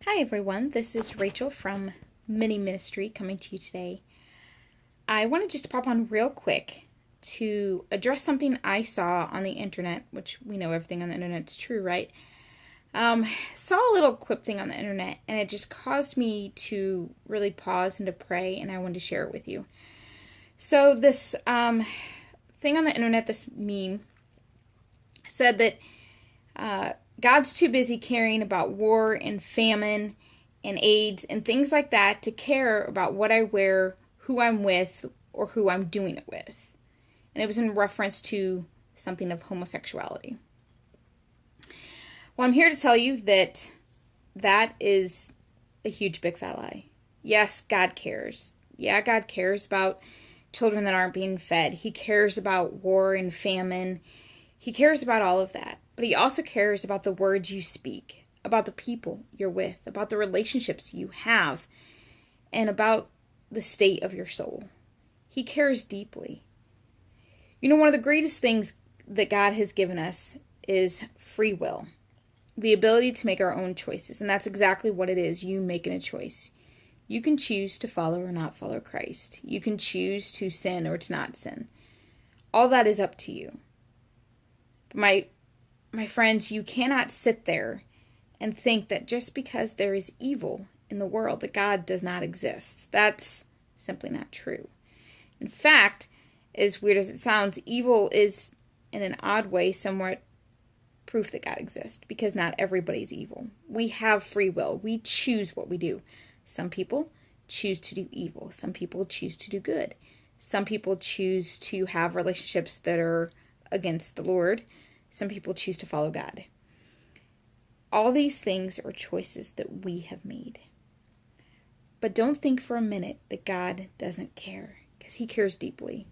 Hi everyone, this is Rachel from Mini Ministry coming to you today. I wanted just to pop on real quick to address something I saw on the internet, which we know everything on the internet is true, right? Saw a little quip thing on the internet and it just caused me to really pause and to pray, and I wanted to share it with you. So this thing on the internet, this meme, said that God's too busy caring about war and famine and AIDS and things like that to care about what I wear, who I'm with, or who I'm doing it with. And it was in reference to something of homosexuality. Well, I'm here to tell you that that is a huge big fat lie. Yes, God cares. Yeah, God cares about children that aren't being fed. He cares about war and famine. He cares about all of that. But he also cares about the words you speak, about the people you're with, about the relationships you have, and about the state of your soul. He cares deeply. You know, one of the greatest things that God has given us is free will, the ability to make our own choices. And that's exactly what it is, you making a choice. You can choose to follow or not follow Christ. You can choose to sin or to not sin. All that is up to you. But my friends, you cannot sit there and think that just because there is evil in the world, that God does not exist. That's simply not true. In fact, as weird as it sounds, evil is, in an odd way, somewhat proof that God exists, because not everybody's evil. We have free will. We choose what we do. Some people choose to do evil. Some people choose to do good. Some people choose to have relationships that are against the Lord. Some people choose to follow God. All these things are choices that we have made. But don't think for a minute that God doesn't care, because he cares deeply.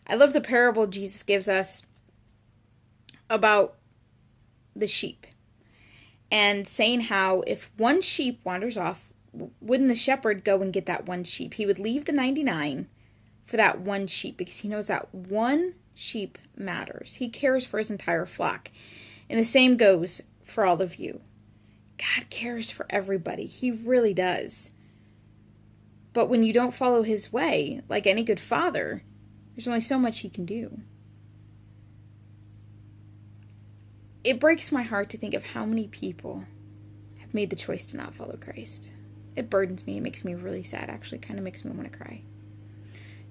I love the parable Jesus gives us about the sheep, and saying how if one sheep wanders off, wouldn't the shepherd go and get that one sheep? He would leave the 99 for that one sheep, because he knows that one sheep matters. He cares for his entire flock. And the same goes for all of you. God cares for everybody. He really does. But when you don't follow his way, like any good father, there's only so much he can do. It breaks my heart to think of how many people have made the choice to not follow Christ. It burdens me. It makes me really sad. Actually, kind of makes me want to cry.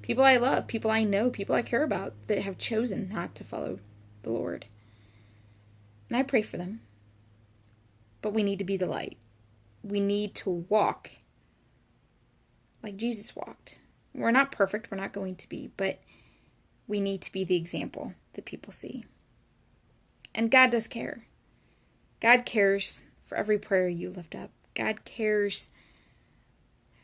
People I love, people I know, people I care about that have chosen not to follow the Lord. And I pray for them. But we need to be the light. We need to walk like Jesus walked. We're not perfect, we're not going to be, but we need to be the example that people see. And God does care. God cares for every prayer you lift up. God cares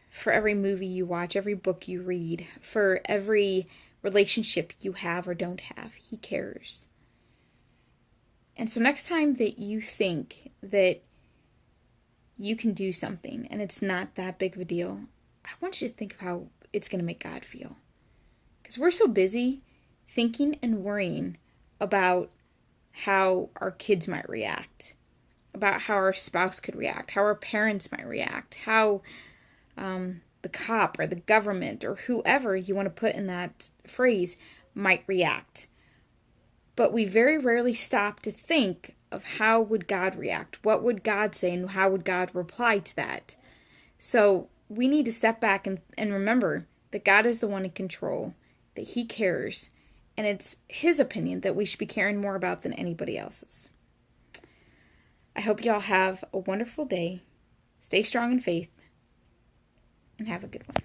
for every movie you watch, every book you read, for every relationship you have or don't have. He cares. And so next time that you think that you can do something and it's not that big of a deal, I want you to think of how it's going to make God feel. Because we're so busy thinking and worrying about how our kids might react, about how our spouse could react, how our parents might react, how the cop or the government or whoever you want to put in that phrase might react. But we very rarely stop to think of how would God react? What would God say, and how would God reply to that? So we need to step back and remember that God is the one in control, that he cares, and it's his opinion that we should be caring more about than anybody else's. I hope y'all have a wonderful day. Stay strong in faith. And have a good one.